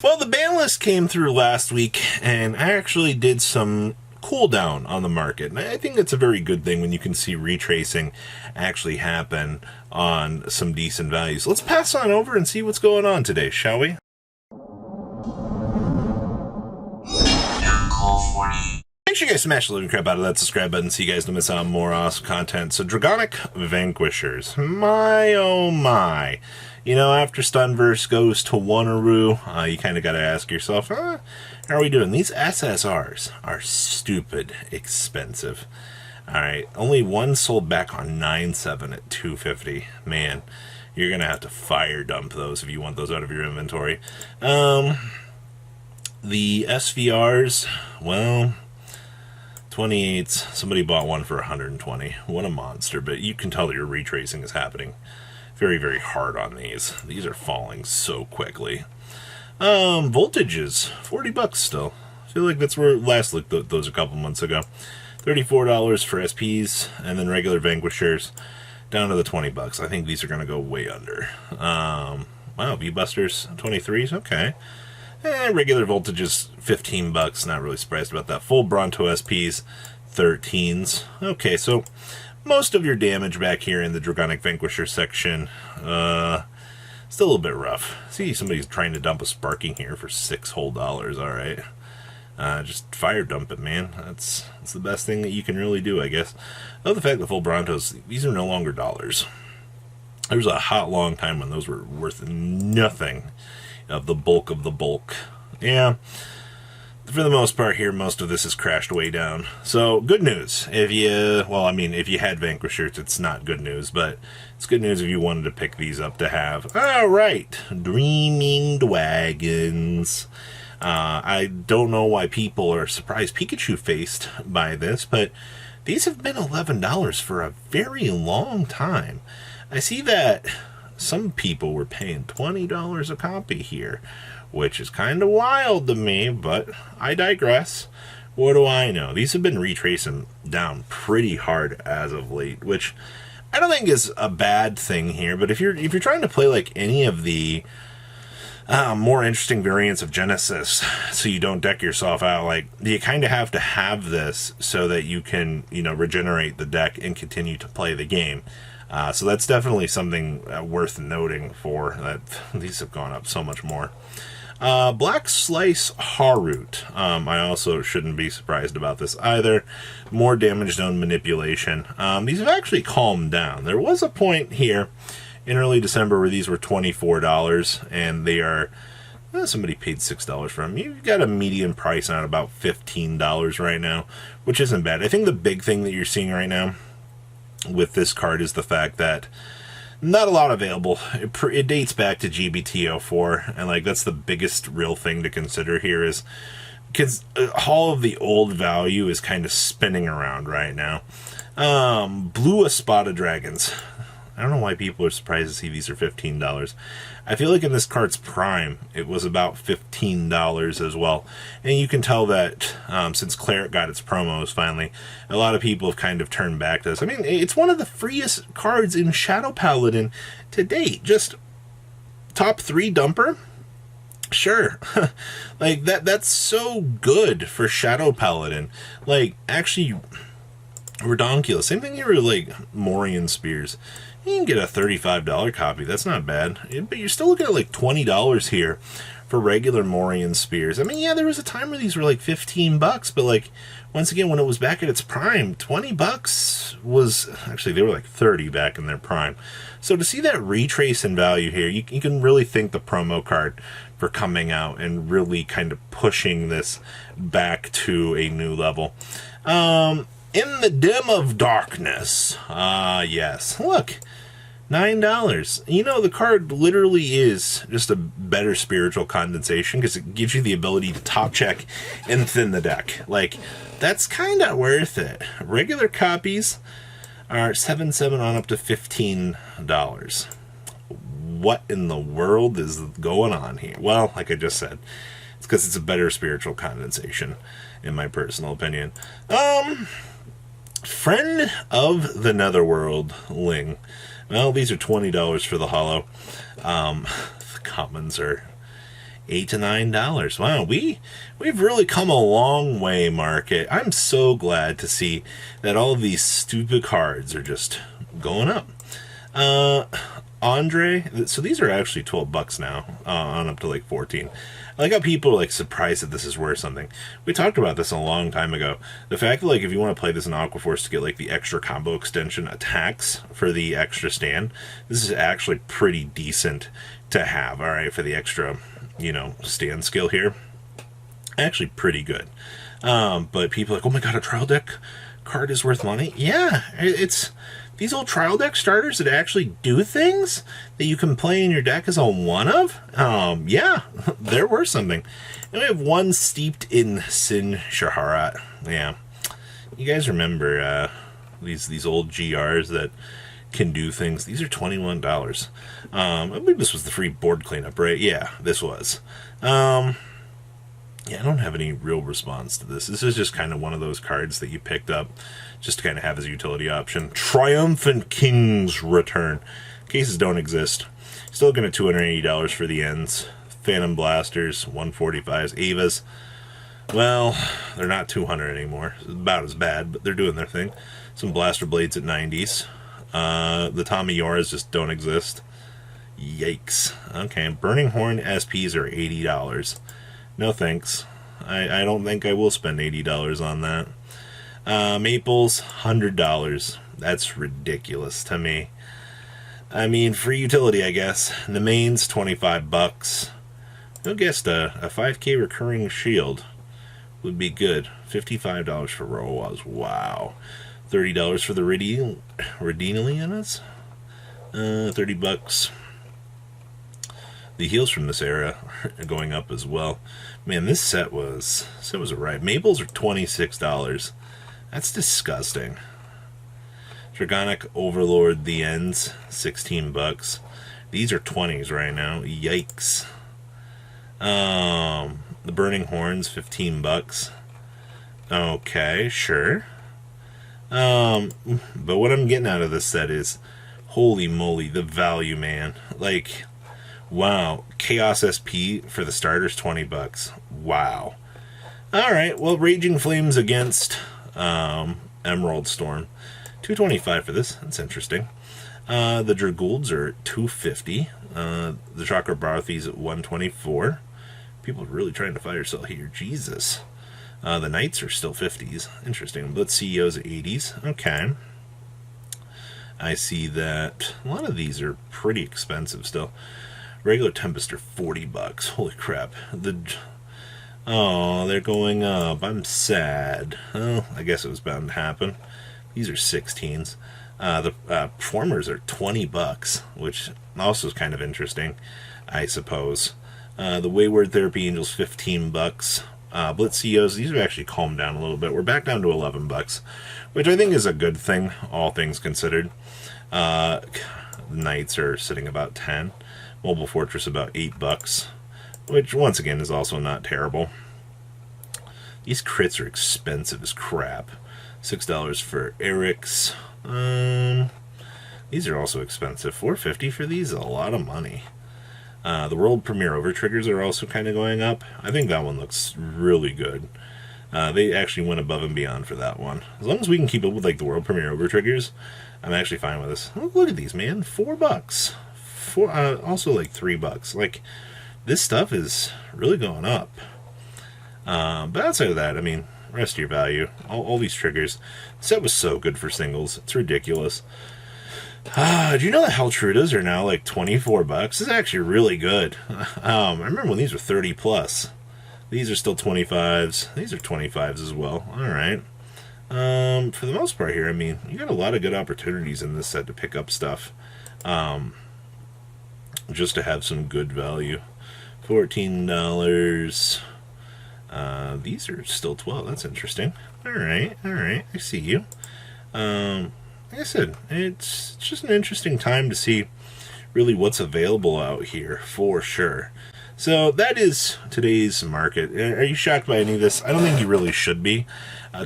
Well, the ban list came through last week, and I actually did some cool down on the market. And I think that's a very good thing when you can see retracing actually happen on some decent values. Let's pass on over and see what's going on today, shall we? Make sure you guys smash the living crap out of that subscribe button so you guys don't miss out on more awesome content. So, Dragonic Vanquishers. My, oh my. You know, after Stunverse goes to Wanneroo, you kind of got to ask yourself, how are we doing? These SSRs are stupid expensive. Alright, only one sold back on 9.7 at $250. Man, you're going to have to fire dump those if you want those out of your inventory. The SVRs, well, 28s, somebody bought one for 120. What a monster, but you can tell that your retracing is happening very, very hard on these. These are falling so quickly. Voltages, $40 still. I feel like that's where last looked those a couple months ago. $34 for SPs, and then regular Vanquishers down to the $20. I think these are going to go way under. Wow, V-Busters, 23s, okay. And regular Voltages, $15. Not really surprised about that. Full Bronto SPs, 13s. Okay, so most of your damage back here in the Dragonic Vanquisher section, still a little bit rough. See, somebody's trying to dump a Sparking here for $6 whole. Alright. Just fire dump it, man. That's the best thing that you can really do, I guess. Oh, the fact that full Brontos, these are no longer dollars. There was a hot long time when those were worth nothing of the bulk. Yeah. For the most part here, most of this has crashed way down. So, good news. If you had Vanquishers, it's not good news, but it's good news if you wanted to pick these up to have. Alright, Dreaming Dragons. I don't know why people are surprised Pikachu-faced by this, but these have been $11 for a very long time. I see that some people were paying $20 a copy here, which is kind of wild to me, but I digress. What do I know? These have been retracing down pretty hard as of late, which I don't think is a bad thing here, but if you're trying to play like any of the more interesting variants of Genesis, so you don't deck yourself out, like, you kind of have to have this so that you can, regenerate the deck and continue to play the game. So that's definitely something worth noting for that. These have gone up so much more. Black Slice Harroot. I also shouldn't be surprised about this either. More damage zone manipulation. These have actually calmed down. There was a point here in early December where these were $24, and they are... somebody paid $6 for them. You've got a median price on about $15 right now, which isn't bad. I think the big thing that you're seeing right now with this card is the fact that not a lot available. It dates back to GBT04, and like that's the biggest real thing to consider here, is because all of the old value is kind of spinning around right now. Blue Espada Dragons. I don't know why people are surprised to see these are $15. I feel like in this card's prime, it was about $15 as well. And you can tell that since Cleric got its promos finally, a lot of people have kind of turned back to this. I mean, it's one of the freest cards in Shadow Paladin to date. Just top 3 dumper? Sure. Like, that's so good for Shadow Paladin. Like, actually, redonkulous. Same thing here with, like, Morian Spears. You can get a $35 copy. That's not bad. But you're still looking at like $20 here for regular Morian Spears. I mean, yeah, there was a time where these were like $15, but like, once again, when it was back at its prime, $20 was... Actually, they were like $30 back in their prime. So to see that retrace in value here, you can really thank the promo card for coming out and really kind of pushing this back to a new level. In the Dim of Darkness. Yes. Look, $9. The card literally is just a better spiritual condensation because it gives you the ability to top check and thin the deck. Like, that's kind of worth it. Regular copies are $7 on up to $15. What in the world is going on here? Well, like I just said, it's because it's a better spiritual condensation, in my personal opinion. Friend of the Netherworld Ling. Well, these are $20 for the holo. The commons are $8 to $9. Wow, we've really come a long way, market. I'm so glad to see that all of these stupid cards are just going up. Andre, so these are actually $12 now, on up to like 14. I like how people are like surprised that this is worth something. We talked about this a long time ago. The fact that like if you want to play this in Aquaforce to get like the extra combo extension attacks for the extra stand, this is actually pretty decent to have. All right, for the extra, stand skill here, actually pretty good. But people are like, oh my god, a trial deck card is worth money. Yeah, it's these old trial deck starters that actually do things that you can play in your deck as a one of. Yeah, they're worth something. And we have one steeped in Sin Shaharat. Yeah, you guys remember these old GRs that can do things? These are $21. I believe this was the free board cleanup, right? Yeah, this was. Yeah, I don't have any real response to this. This is just kind of one of those cards that you picked up just to kind of have as a utility option. Triumphant King's Return. Cases don't exist. Still looking at $280 for the ends. Phantom Blasters, 145s. Avas, well, they're not 200 anymore. It's about as bad, but they're doing their thing. Some Blaster Blades at 90s. The Tommy Yoras just don't exist. Yikes. Okay, Burning Horn SPs are $80. No thanks. I don't think I will spend $80 on that. Maples, $100. That's ridiculous to me. I mean, free utility, I guess. The main's $25. Who guessed a 5K recurring shield would be good? $55 for Rowas. Wow. $30 for the Redinalianas. $30. The heals from this era are going up as well. Man, this set was a ride. Maples are $26. That's disgusting. Dragonic Overlord, the ends, $16. These are 20s right now. Yikes. The Burning Horns, $15. Okay, sure. But what I'm getting out of this set is, holy moly, the value, man. Like, wow. Chaos SP for the starters, $20. Wow. Alright, well, Raging Flames against Emerald Storm. $225 for this. That's interesting. The Dragoolds are $250. The Chakra Barthies at $124. People are really trying to fire sell here. Jesus. The Knights are still 50s. Interesting. Blitz CEOs at 80s. Okay. I see that a lot of these are pretty expensive still. Regular Tempest are $40. Holy crap. Oh, they're going up. I'm sad. Oh, I guess it was bound to happen. These are 16s. The Performers are $20, which also is kind of interesting, I suppose. The Wayward Therapy Angels, $15. Blitz CEOs, these have actually calmed down a little bit. We're back down to $11, which I think is a good thing, all things considered. Knights are sitting about 10. Mobile Fortress about $8, which once again is also not terrible. These crits are expensive as crap. $6 for Eric's. These are also expensive. $450 for these is a lot of money. The World Premiere Overtriggers are also kind of going up. I think that one looks really good. They actually went above and beyond for that one. As long as we can keep up with like the World Premiere Overtriggers, I'm actually fine with this. Look at these, man. $4. Also like $3. Like, this stuff is really going up. But outside of that, I mean, rest of your value, all these triggers. The set was so good for singles. It's ridiculous. Do you know that Helltrudas are now like $24? This is actually really good. I remember when these were 30 plus. These are still 25s. These are 25s as well. Alright. For the most part here, I mean, you got a lot of good opportunities in this set to pick up stuff. Just to have some good value. $14. These are still 12. That's interesting. Alright. I see you. Like I said, it's just an interesting time to see really what's available out here, for sure. So that is today's market. Are you shocked by any of this? I don't think you really should be,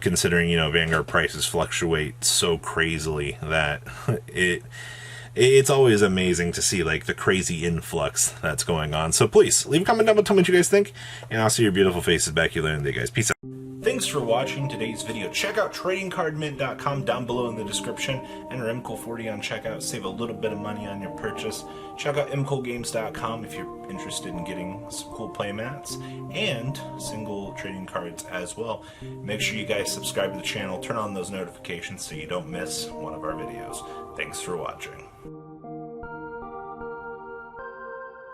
considering, Vanguard prices fluctuate so crazily that it's always amazing to see like the crazy influx that's going on. So please leave a comment down below, tell me what you guys think, and I'll see your beautiful faces back here later in the day, guys. Peace out. Thanks for watching today's video. Check out tradingcardmint.com down below in the description. Enter MCool40 on checkout. Save a little bit of money on your purchase. Check out mcoolgames.com if you're interested in getting some cool play mats and single trading cards as well. Make sure you guys subscribe to the channel. Turn on those notifications so you don't miss one of our videos. Thanks for watching.